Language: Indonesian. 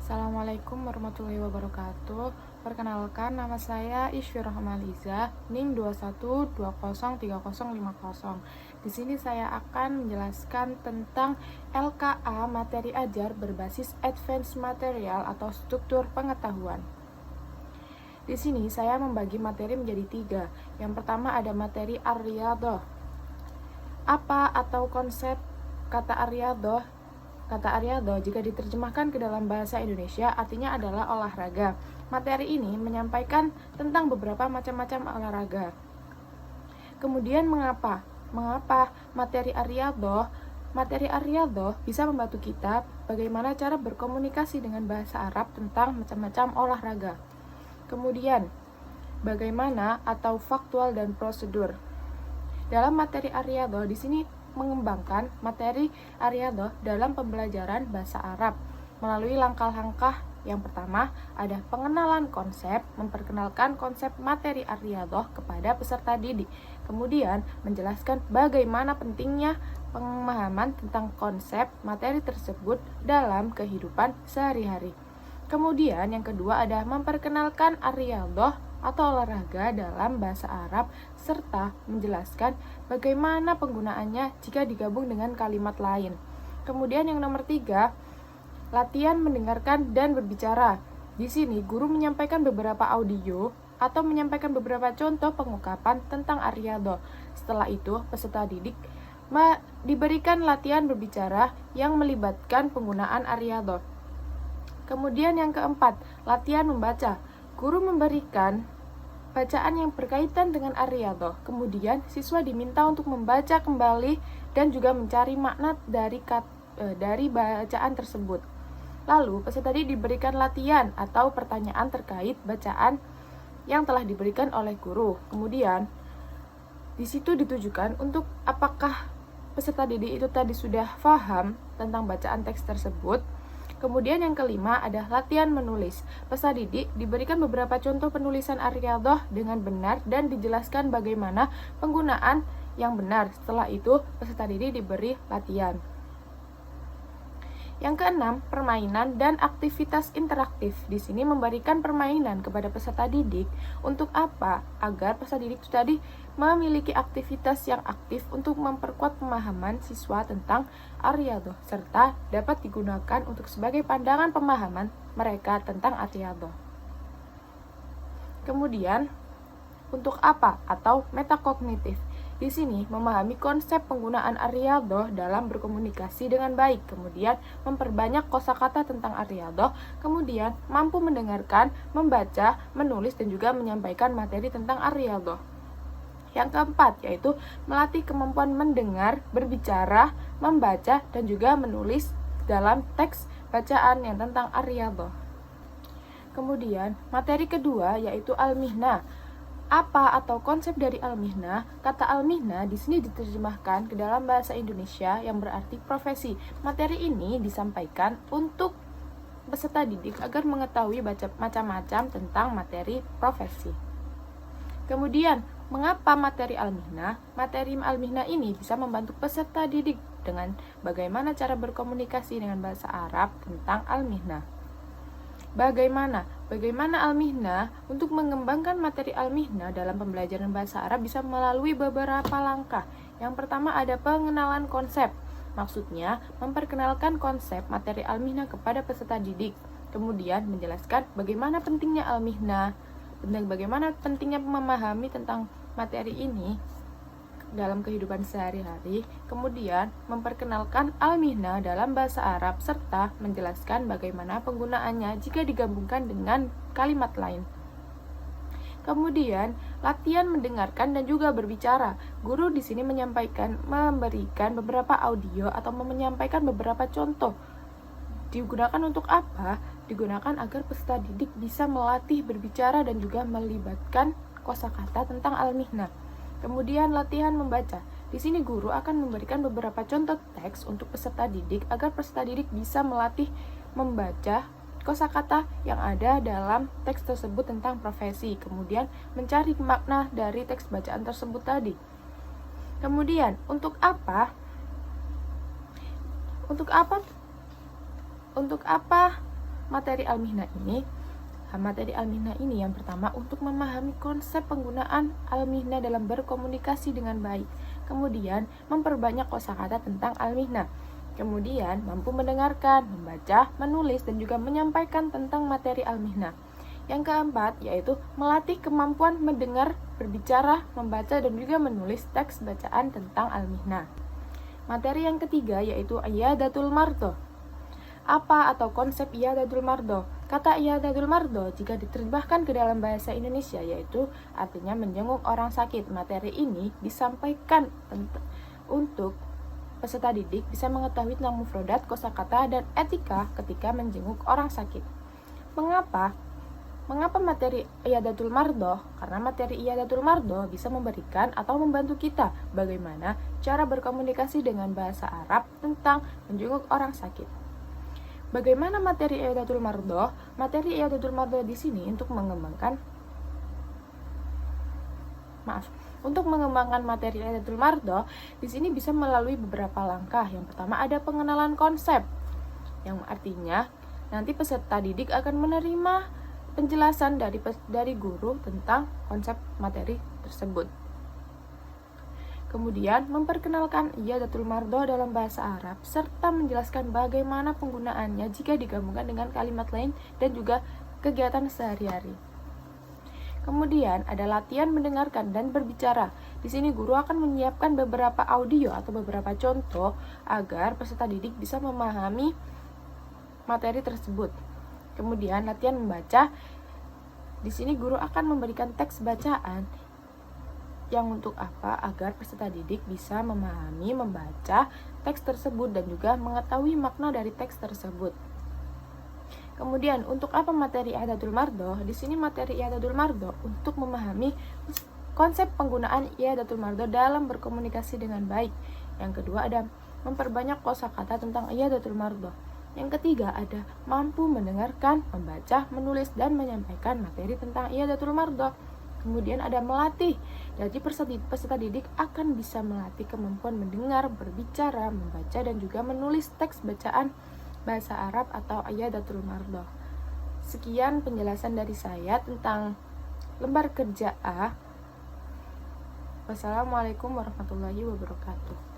Assalamualaikum warahmatullahi wabarakatuh. Perkenalkan, nama saya Isyur Rahmaliza, NIM 21203050. Di sini saya akan menjelaskan tentang LKA materi ajar berbasis Advanced Material atau struktur pengetahuan. Di sini saya membagi materi menjadi 3. Yang pertama ada materi ar-riyadhah. Apa atau konsep kata ar-riyadhah? Kata ar-riyadhah jika diterjemahkan ke dalam bahasa Indonesia artinya adalah olahraga. Materi ini menyampaikan tentang beberapa macam-macam olahraga. Kemudian mengapa? Mengapa materi ar-riyadhah? Materi ar-riyadhah bisa membantu kita bagaimana cara berkomunikasi dengan bahasa Arab tentang macam-macam olahraga. Kemudian, bagaimana atau faktual dan prosedur. Dalam materi ar-riyadhah di sini mengembangkan materi ar-riyadhah dalam pembelajaran bahasa Arab melalui langkah-langkah. Yang pertama, ada pengenalan konsep, memperkenalkan konsep materi ar-riyadhah kepada peserta didik. Kemudian, menjelaskan bagaimana pentingnya pemahaman tentang konsep materi tersebut dalam kehidupan sehari-hari. Kemudian, yang kedua ada memperkenalkan ar-riyadhah atau olahraga dalam bahasa Arab serta menjelaskan bagaimana penggunaannya jika digabung dengan kalimat lain. Kemudian yang nomor 3, latihan mendengarkan dan berbicara. Di sini guru menyampaikan beberapa audio atau menyampaikan beberapa contoh pengungkapan tentang ar-riyadhah. Setelah itu, peserta didik diberikan latihan berbicara yang melibatkan penggunaan ar-riyadhah. Kemudian yang keempat, latihan membaca. Guru memberikan bacaan yang berkaitan dengan ar-riyadhah. Kemudian siswa diminta untuk membaca kembali dan juga mencari makna dari bacaan tersebut. Lalu peserta didik diberikan latihan atau pertanyaan terkait bacaan yang telah diberikan oleh guru. Kemudian di situ ditujukan untuk apakah peserta didik itu tadi sudah paham tentang bacaan teks tersebut. Kemudian yang kelima ada latihan menulis. Peserta didik diberikan beberapa contoh penulisan ar-riyadhah dengan benar dan dijelaskan bagaimana penggunaan yang benar. Setelah itu, peserta didik diberi latihan. Yang keenam, permainan dan aktivitas interaktif. Di sini memberikan permainan kepada peserta didik. Untuk apa? Agar peserta didik itu tadi memiliki aktivitas yang aktif untuk memperkuat pemahaman siswa tentang ar-riyadhah serta dapat digunakan untuk sebagai pandangan pemahaman mereka tentang ar-riyadhah. Kemudian, untuk apa atau metakognitif. Di sini memahami konsep penggunaan ar-riyadhah dalam berkomunikasi dengan baik, kemudian memperbanyak kosakata tentang ar-riyadhah, kemudian mampu mendengarkan, membaca, menulis dan juga menyampaikan materi tentang ar-riyadhah. Yang keempat yaitu melatih kemampuan mendengar, berbicara, membaca dan juga menulis dalam teks bacaan yang tentang ar-riyadhah. Kemudian materi kedua yaitu al-mihnah. Apa atau konsep dari al-mihnah? Kata al-mihnah di sini diterjemahkan ke dalam bahasa Indonesia yang berarti profesi. Materi ini disampaikan untuk peserta didik agar mengetahui macam-macam tentang materi profesi. Kemudian, mengapa materi al-mihnah? Materi al-mihnah ini bisa membantu peserta didik dengan bagaimana cara berkomunikasi dengan bahasa Arab tentang al-mihnah. Bagaimana al-mihnah? Untuk mengembangkan materi al-mihnah dalam pembelajaran bahasa Arab bisa melalui beberapa langkah. Yang pertama ada pengenalan konsep. Maksudnya, memperkenalkan konsep materi al-mihnah kepada peserta didik. Kemudian menjelaskan bagaimana pentingnya al-mihnah, bagaimana pentingnya memahami tentang materi ini dalam kehidupan sehari-hari. Kemudian memperkenalkan al-mihnah dalam bahasa Arab serta menjelaskan bagaimana penggunaannya jika digabungkan dengan kalimat lain. Kemudian latihan mendengarkan dan juga berbicara. Guru di sini memberikan beberapa audio atau menyampaikan beberapa contoh. Digunakan untuk apa? Digunakan agar peserta didik bisa melatih berbicara dan juga melibatkan kosakata tentang al-mihnah. Kemudian latihan membaca. Di sini guru akan memberikan beberapa contoh teks untuk peserta didik agar peserta didik bisa melatih membaca kosakata yang ada dalam teks tersebut tentang profesi. Kemudian mencari makna dari teks bacaan tersebut tadi. Kemudian untuk apa? Untuk apa materi al-mihnah ini? Materi al-mihnah ini yang pertama untuk memahami konsep penggunaan al-mihnah dalam berkomunikasi dengan baik. Kemudian memperbanyak kosakata tentang al-mihnah. Kemudian mampu mendengarkan, membaca, menulis, dan juga menyampaikan tentang materi al-mihnah. Yang keempat yaitu melatih kemampuan mendengar, berbicara, membaca, dan juga menulis teks bacaan tentang al-mihnah. Materi yang ketiga yaitu iyadatul mardo. Apa atau konsep iyadatul mardo? Kata iyadatul mardo jika diterjemahkan ke dalam bahasa Indonesia yaitu artinya menjenguk orang sakit. Materi ini disampaikan untuk peserta didik bisa mengetahui tentang mufradat, kosakata, dan etika ketika menjenguk orang sakit. Mengapa materi iyadatul mardo? Karena materi iyadatul mardo bisa memberikan atau membantu kita bagaimana cara berkomunikasi dengan bahasa Arab tentang menjenguk orang sakit. Bagaimana materi iyadatul mardo? Materi iyadatul mardo di sini untuk mengembangkan materi iyadatul mardo di sini bisa melalui beberapa langkah. Yang pertama ada pengenalan konsep, yang artinya nanti peserta didik akan menerima penjelasan dari guru tentang konsep materi tersebut. Kemudian memperkenalkan iyadatul mardo dalam bahasa Arab serta menjelaskan bagaimana penggunaannya jika digabungkan dengan kalimat lain dan juga kegiatan sehari-hari. Kemudian ada latihan mendengarkan dan berbicara. Di sini guru akan menyiapkan beberapa audio atau beberapa contoh agar peserta didik bisa memahami materi tersebut. Kemudian latihan membaca. Di sini guru akan memberikan teks bacaan yang untuk apa? Agar peserta didik bisa memahami, membaca teks tersebut dan juga mengetahui makna dari teks tersebut. Kemudian untuk apa materi iyadatul mardo? Di sini materi iyadatul mardo untuk memahami konsep penggunaan iyadatul mardo dalam berkomunikasi dengan baik. Yang kedua ada memperbanyak kosakata tentang iyadatul mardo. Yang ketiga ada mampu mendengarkan, membaca, menulis, dan menyampaikan materi tentang iyadatul mardo. Kemudian ada melatih. Jadi peserta didik akan bisa melatih kemampuan mendengar, berbicara, membaca, dan juga menulis teks bacaan bahasa Arab atau iyadatul mardo. Sekian penjelasan dari saya tentang lembar kerja A. Wassalamualaikum warahmatullahi wabarakatuh.